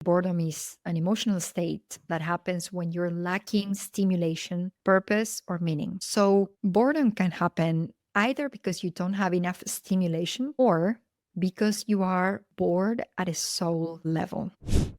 Boredom is an emotional state that happens when you're lacking stimulation, purpose, or meaning. So, boredom can happen either because you don't have enough stimulation or because you are bored at a soul level.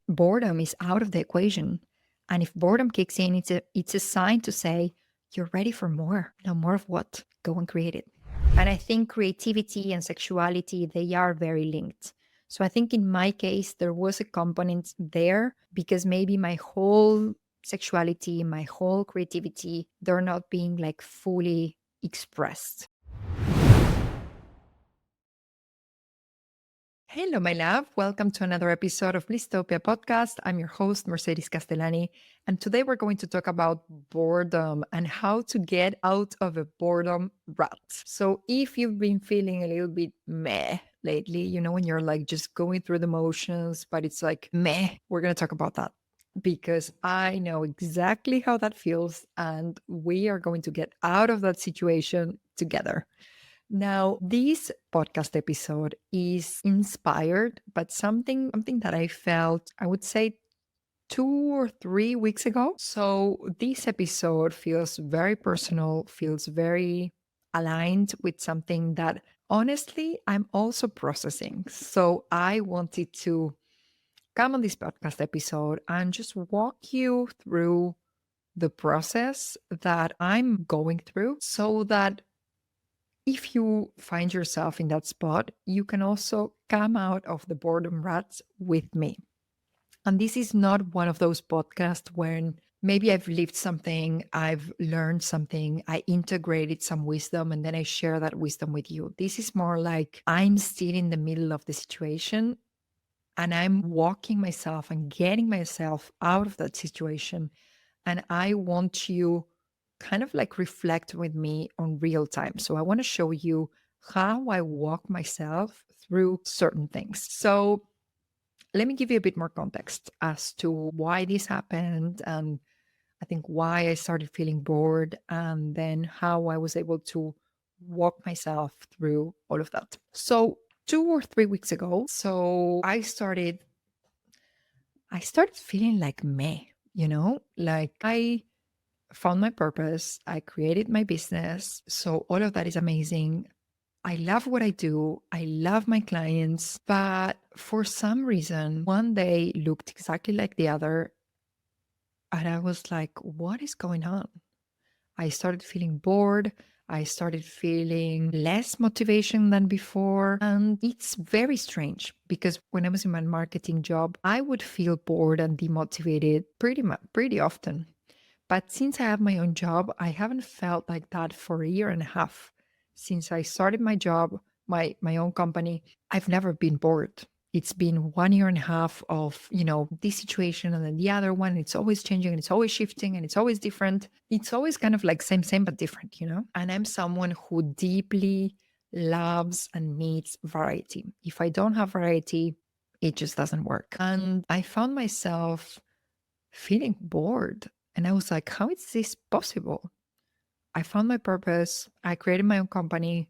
Boredom is out of the equation. And if boredom kicks in, it's a sign to say, you're ready for more. Now, more of what? Go and create it. And I think creativity and sexuality, they are very linked. So I think in my case, there was a component there because maybe my whole sexuality, my whole creativity, they're not being like fully expressed. Hello, my love. Welcome to another episode of Blisstopia podcast. I'm your host, Mercedes Castellani. And today we're going to talk about boredom and how to get out of a boredom rut. So, if you've been feeling a little bit meh lately, when you're like just going through the motions, but it's like meh, we're going to talk about that because I know exactly how that feels. And we are going to get out of that situation together. Now, this podcast episode is inspired by something that I felt, I would say 2 or 3 weeks ago. So this episode feels very personal, feels very aligned with something that honestly I'm also processing. So I wanted to come on this podcast episode and just walk you through the process that I'm going through so that if you find yourself in that spot, you can also come out of the boredom ruts with me. And this is not one of those podcasts when maybe I've lived something, I've learned something, I integrated some wisdom, and then I share that wisdom with you. This is more like I'm still in the middle of the situation and I'm walking myself and getting myself out of that situation. And I want you kind of like reflect with me on real time. So I want to show you how I walk myself through certain things. So let me give you a bit more context as to why this happened and I think why I started feeling bored and then how I was able to walk myself through all of that. So 2 or 3 weeks ago, I started feeling like meh, like I found my purpose. I created my business. So all of that is amazing. I love what I do. I love my clients. But for some reason, one day looked exactly like the other. And I was like, what is going on? I started feeling bored. I started feeling less motivation than before. And it's very strange because when I was in my marketing job, I would feel bored and demotivated pretty often. But since I have my own job, I haven't felt like that for a year and a half. Since I started my job, my own company, I've never been bored. It's been 1 year and a half of, this situation and then the other one. It's always changing and it's always shifting and it's always different. It's always kind of like same, but different. And I'm someone who deeply loves and needs variety. If I don't have variety, it just doesn't work. And I found myself feeling bored. And I was like, how is this possible? I found my purpose. I created my own company.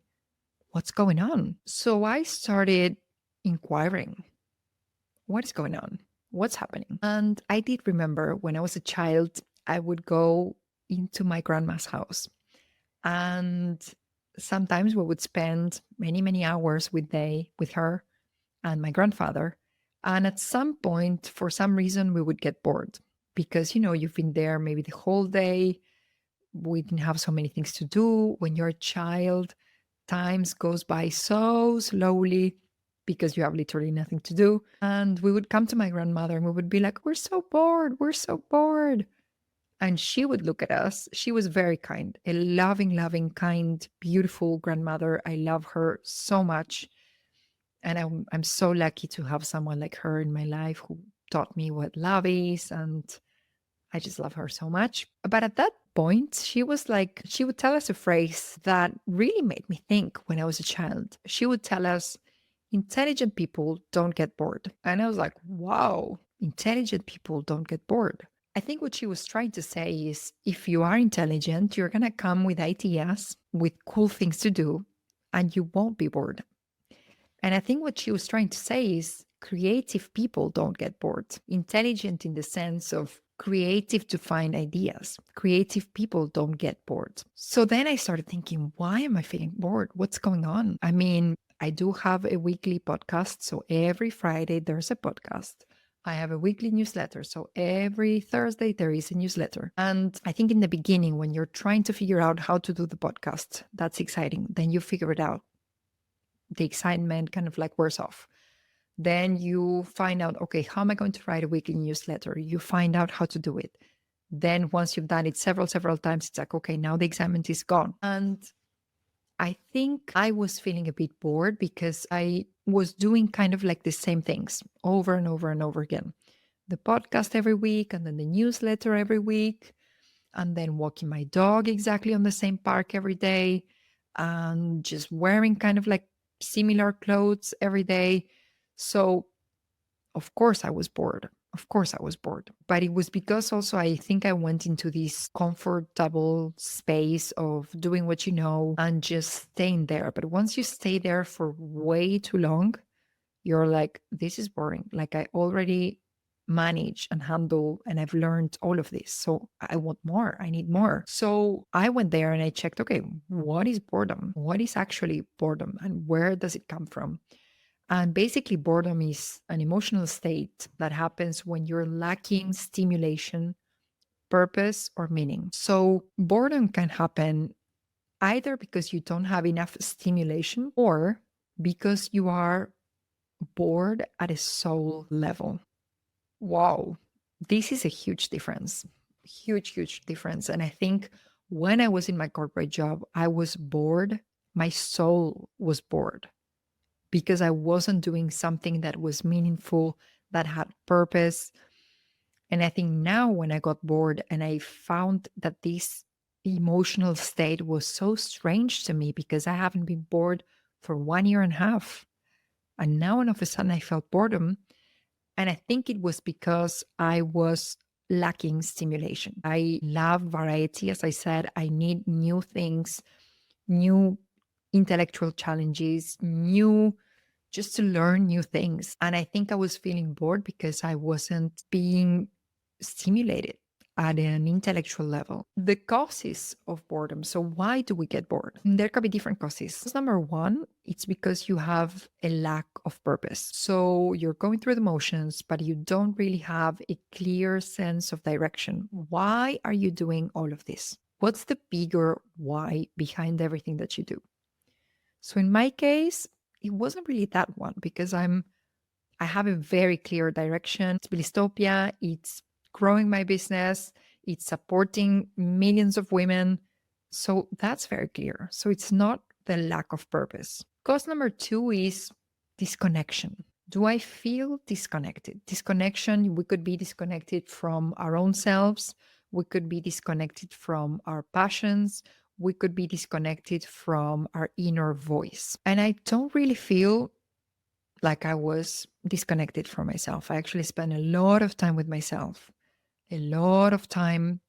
What's going on? So I started inquiring what is going on? What's happening? And I did remember when I was a child, I would go into my grandma's house. And sometimes we would spend many, many hours with her and my grandfather. And at some point, for some reason, we would get bored because, you've been there maybe the whole day. We didn't have so many things to do. When you're a child, times goes by so slowly because you have literally nothing to do. And we would come to my grandmother and we would be like, we're so bored. We're so bored. And she would look at us. She was very kind, a loving, loving, kind, beautiful grandmother. I love her so much. And I'm so lucky to have someone like her in my life who taught me what love is. And I just love her so much. But at that point, she was like, she would tell us a phrase that really made me think when I was a child. She would tell us, intelligent people don't get bored. And I was like, wow, intelligent people don't get bored. I think what she was trying to say is if you are intelligent, you're going to come with ideas, with cool things to do, and you won't be bored. And I think what she was trying to say is creative people don't get bored. Intelligent in the sense of creative to find ideas. Creative people don't get bored. So then I started thinking, why am I feeling bored? What's going on? I mean, I do have a weekly podcast. So every Friday there's a podcast. I have a weekly newsletter. So every Thursday there is a newsletter. And I think in the beginning, when you're trying to figure out how to do the podcast, that's exciting. Then you figure it out. The excitement kind of like wears off. Then you find out, okay, how am I going to write a weekly newsletter? You find out how to do it. Then once you've done it several times, it's like, okay, now the excitement is gone. And I think I was feeling a bit bored because I was doing kind of like the same things over and over and over again. The podcast every week, and then the newsletter every week, and then walking my dog exactly on the same park every day, and just wearing kind of like similar clothes every day. So, of course, I was bored. Of course, I was bored. But it was because also I think I went into this comfortable space of doing what you know and just staying there. But once you stay there for way too long, you're like, this is boring. Like I already manage and handle and I've learned all of this. So I want more. I need more. So I went there and I checked, okay, what is boredom? What is actually boredom and where does it come from? And basically, boredom is an emotional state that happens when you're lacking stimulation, purpose, or meaning. So, boredom can happen either because you don't have enough stimulation or because you are bored at a soul level. Wow, this is a huge difference. Huge difference. And I think when I was in my corporate job, I was bored. My soul was bored because I wasn't doing something that was meaningful, that had purpose. And I think now when I got bored and I found that this emotional state was so strange to me because I haven't been bored for 1 year and a half. And now all of a sudden I felt boredom. And I think it was because I was lacking stimulation. I love variety. As I said, I need new things, new intellectual challenges, new just to learn new things. And I think I was feeling bored because I wasn't being stimulated at an intellectual level. The causes of boredom. So, why do we get bored? There could be different causes. Number one, it's because you have a lack of purpose. So, you're going through the motions, but you don't really have a clear sense of direction. Why are you doing all of this? What's the bigger why behind everything that you do? So in my case, it wasn't really that one because I have a very clear direction. It's Blisstopia, it's growing my business, it's supporting millions of women. So that's very clear. So it's not the lack of purpose. Cause number two is disconnection. Do I feel disconnected? Disconnection, we could be disconnected from our own selves. We could be disconnected from our passions. We could be disconnected from our inner voice. And I don't really feel like I was disconnected from myself. I actually spent a lot of time with myself, a lot of time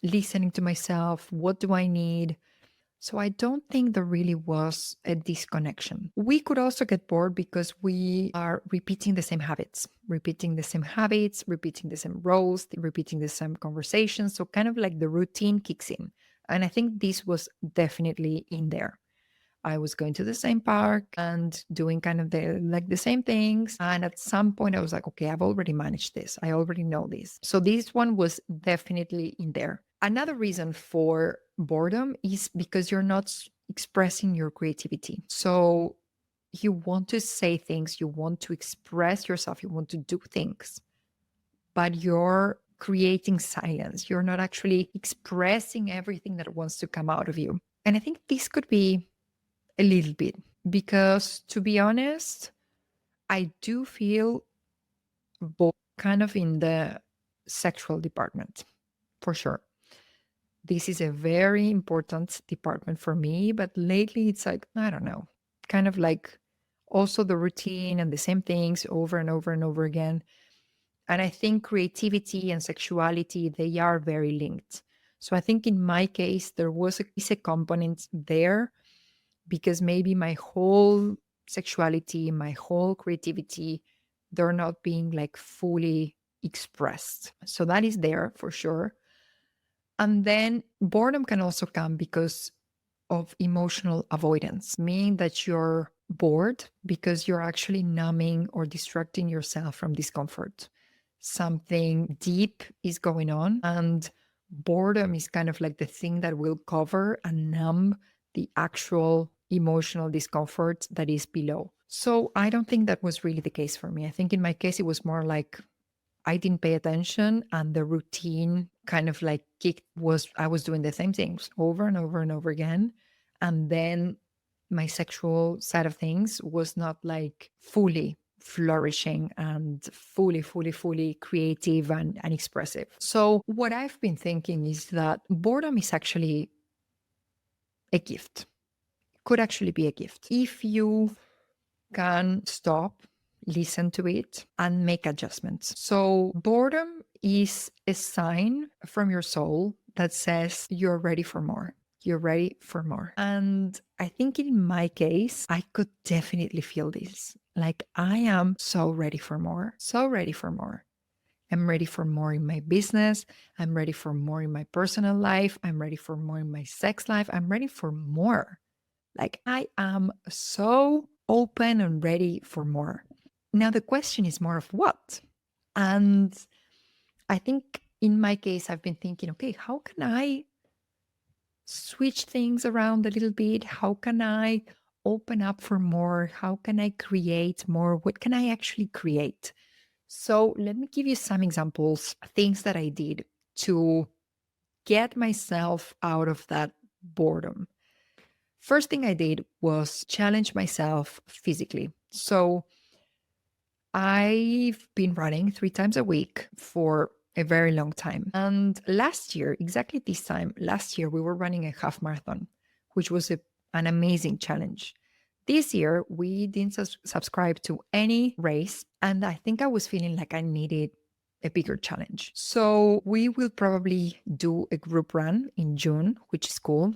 listening to myself. What do I need? So I don't think there really was a disconnection. We could also get bored because we are repeating the same habits, repeating the same habits, repeating the same roles, repeating the same conversations. So kind of like the routine kicks in. And I think this was definitely in there. I was going to the same park and doing kind of the same things. And at some point I was like, okay, I've already managed this. I already know this. So this one was definitely in there. Another reason for boredom is because you're not expressing your creativity. So you want to say things, you want to express yourself, you want to do things, but you're creating silence. You're not actually expressing everything that wants to come out of you. And I think this could be a little bit because, to be honest, I do feel bored kind of in the sexual department for sure. This is a very important department for me, but lately it's like, I don't know, kind of like also the routine and the same things over and over and over again. And I think creativity and sexuality, they are very linked. So I think in my case, there was a component there because maybe my whole sexuality, my whole creativity, they're not being like fully expressed. So that is there for sure. And then boredom can also come because of emotional avoidance, meaning that you're bored because you're actually numbing or distracting yourself from discomfort. Something deep is going on, and boredom is kind of like the thing that will cover and numb the actual emotional discomfort that is below. So I don't think that was really the case for me. I think in my case, it was more like I didn't pay attention and the routine kind of like kicked was I was doing the same things over and over and over again. And then my sexual side of things was not like fully flourishing and fully creative and expressive. So what I've been thinking is that boredom is actually a gift. Could actually be a gift. If you can stop, listen to it, and make adjustments. So, boredom is a sign from your soul that says you're ready for more. You're ready for more. And I think in my case, I could definitely feel this. Like, I am so ready for more, so ready for more. I'm ready for more in my business. I'm ready for more in my personal life. I'm ready for more in my sex life. I'm ready for more. Like I am so open and ready for more. Now, the question is more of what? And I think in my case, I've been thinking, okay, how can I switch things around a little bit? How can I open up for more? How can I create more? What can I actually create? So, let me give you some examples, things that I did to get myself out of that boredom. First thing I did was challenge myself physically. So I've been running 3 times a week for a very long time. And last year, exactly this time, last year, we were running a half marathon, which was an amazing challenge. This year, we didn't subscribe to any race. And I think I was feeling like I needed a bigger challenge. So we will probably do a group run in June, which is cool.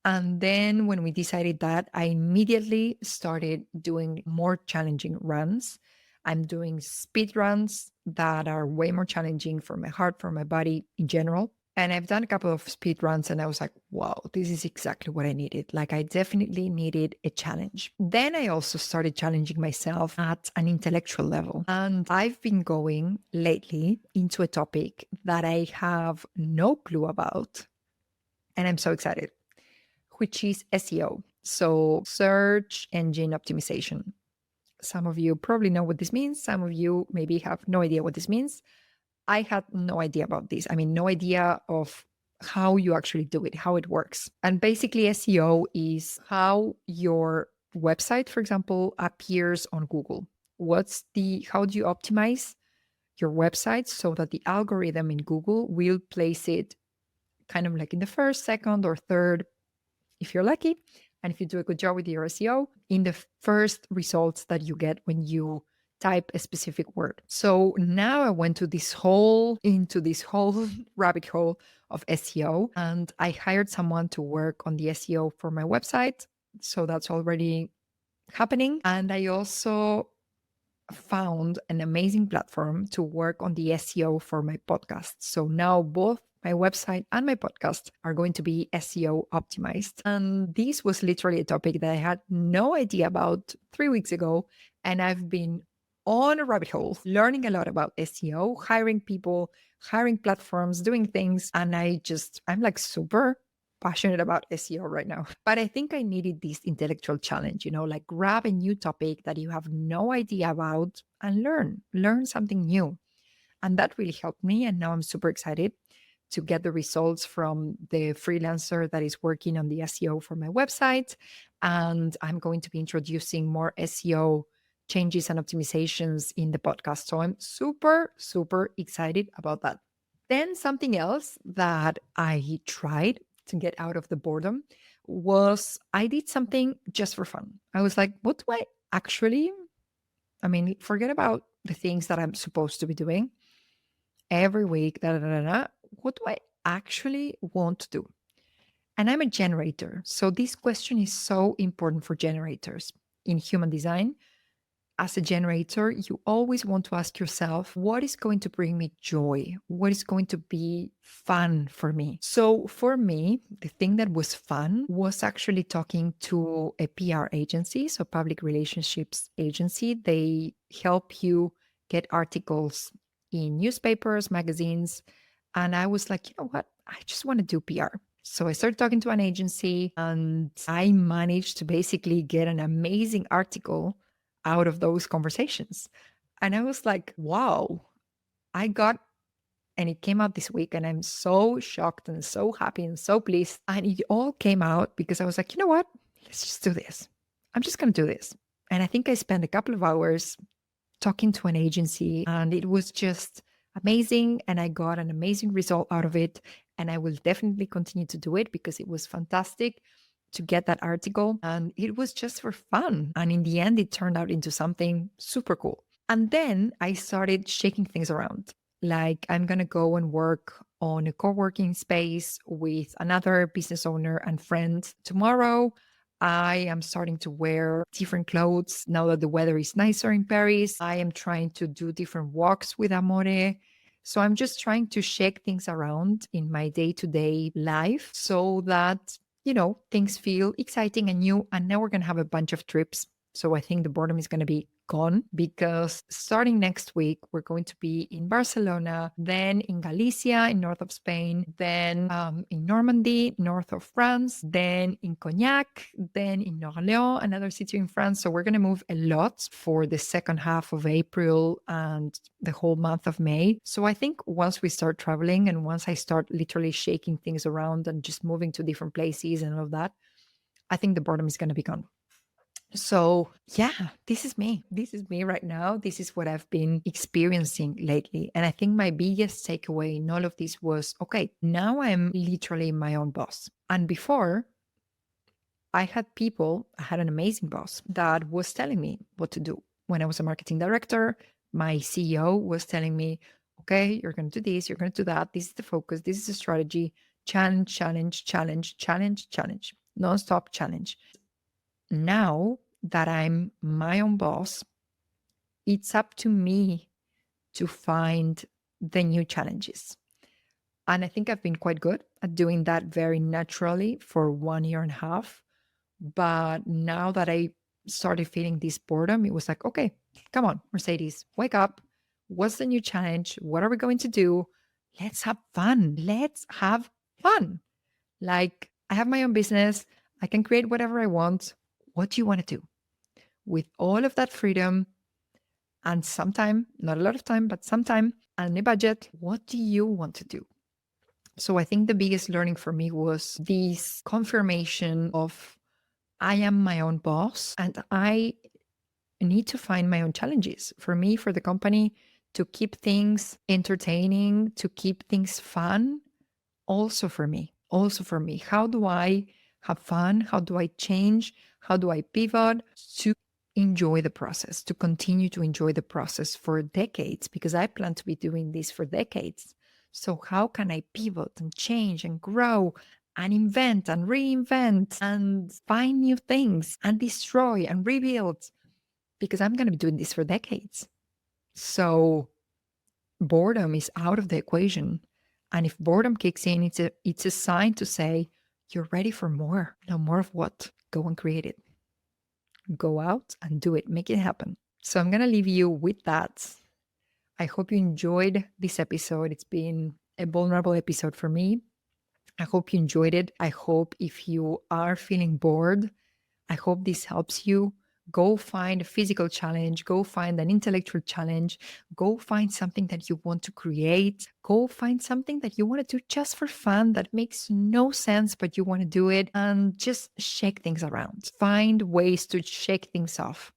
And then when we decided that, I immediately started doing more challenging runs. I'm doing speed runs that are way more challenging for my heart, for my body in general. And I've done a couple of speed runs and I was like, wow, this is exactly what I needed. Like, I definitely needed a challenge. Then I also started challenging myself at an intellectual level. And I've been going lately into a topic that I have no clue about. And I'm so excited, which is SEO. So, search engine optimization. Some of you probably know what this means. Some of you maybe have no idea what this means. I had no idea about this. I mean, no idea of how you actually do it, how it works. And basically, SEO is how your website, for example, appears on Google. How do you optimize your website so that the algorithm in Google will place it kind of like in the first, second, or third if you're lucky, and if you do a good job with your SEO, in the first results that you get when you type a specific word. So now I went into this whole rabbit hole of SEO, and I hired someone to work on the SEO for my website. So that's already happening. And I also found an amazing platform to work on the SEO for my podcast. So now both my website and my podcast are going to be SEO optimized. And this was literally a topic that I had no idea about 3 weeks ago. And I've been on a rabbit hole, learning a lot about SEO, hiring people, hiring platforms, doing things. And I'm like super passionate about SEO right now. But I think I needed this intellectual challenge, like grab a new topic that you have no idea about and learn something new. And that really helped me. And now I'm super excited to get the results from the freelancer that is working on the SEO for my website. And I'm going to be introducing more SEO changes and optimizations in the podcast. So I'm super excited about that. Then something else that I tried to get out of the boredom was I did something just for fun. I was like, what do I actually, I mean, forget about the things that I'm supposed to be doing every week, what do I actually want to do? And I'm a generator. So this question is so important for generators. in human design, as a generator, you always want to ask yourself, what is going to bring me joy? What is going to be fun for me? So for me, the thing that was fun was actually talking to a PR agency, so public relationships agency. They help you get articles in newspapers, magazines. And I was like, you know what? I just want to do PR. So I started talking to an agency and I managed to basically get an amazing article out of those conversations. And I was like, wow, I got, and it came out this week. And I'm so shocked and so happy and so pleased. And it all came out because I was like, you know what? Let's just do this. I'm just going to do this. And I think I spent a couple of hours talking to an agency and it was just amazing. And I got an amazing result out of it. And I will definitely continue to do it because it was fantastic to get that article. And it was just for fun. And in the end, it turned out into something super cool. And then I started shaking things around. Like, I'm going to go and work on a co working space with another business owner and friend tomorrow. I am starting to wear different clothes now that the weather is nicer in Paris. I am trying to do different walks with Amore. So I'm just trying to shake things around in my day to day life so that, things feel exciting and new. And now we're going to have a bunch of trips. So I think the boredom is going to be gone because starting next week, we're going to be in Barcelona, then in Galicia, in north of Spain, then in Normandy, north of France, then in Cognac, then in Orléans, another city in France. So we're going to move a lot for the second half of April and the whole month of May. So I think once we start traveling and once I start literally shaking things around and just moving to different places and all of that, I think the boredom is going to be gone. So, yeah, this is me. This is me right now. This is what I've been experiencing lately. And I think my biggest takeaway in all of this was okay, now I'm literally my own boss. And before, I had an amazing boss that was telling me what to do. When I was a marketing director, my CEO was telling me, okay, you're going to do this, you're going to do that. This is the focus, this is the strategy. Challenge, challenge, challenge, challenge, challenge, nonstop challenge. Now that I'm my own boss, it's up to me to find the new challenges. And I think I've been quite good at doing that very naturally for 1.5 years. But now that I started feeling this boredom, it was like, okay, come on, Mercedes, wake up. What's the new challenge? What are we going to do? Let's have fun. Let's have fun. Like, I have my own business. I can create whatever I want. What do you want to do? With all of that freedom and sometime, not a lot of time, but sometime and a budget, what do you want to do? So I think the biggest learning for me was this confirmation of I am my own boss and I need to find my own challenges for me, for the company, to keep things entertaining, to keep things fun. Also for me. How do I have fun? How do I change? How do I pivot to enjoy the process, to continue to enjoy the process for decades? Because I plan to be doing this for decades. So how can I pivot and change and grow and invent and reinvent and find new things and destroy and rebuild? Because I'm going to be doing this for decades. So boredom is out of the equation. And if boredom kicks in, it's a sign to say, you're ready for more. Now, more of what? Go and create it. Go out and do it. Make it happen. So I'm going to leave you with that. I hope you enjoyed this episode. It's been a vulnerable episode for me. I hope you enjoyed it. I hope if you are feeling bored, I hope this helps you. Go find a physical challenge. Go find an intellectual challenge. Go find something that you want to create. Go find something that you want to do just for fun that makes no sense, but you want to do it, and just shake things around. Find ways to shake things off.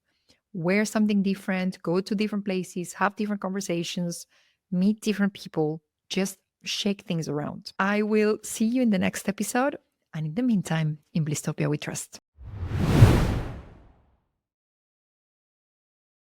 Wear something different. Go to different places. Have different conversations. Meet different people. Just shake things around. I will see you in the next episode. And in the meantime, in Blisstopia we trust.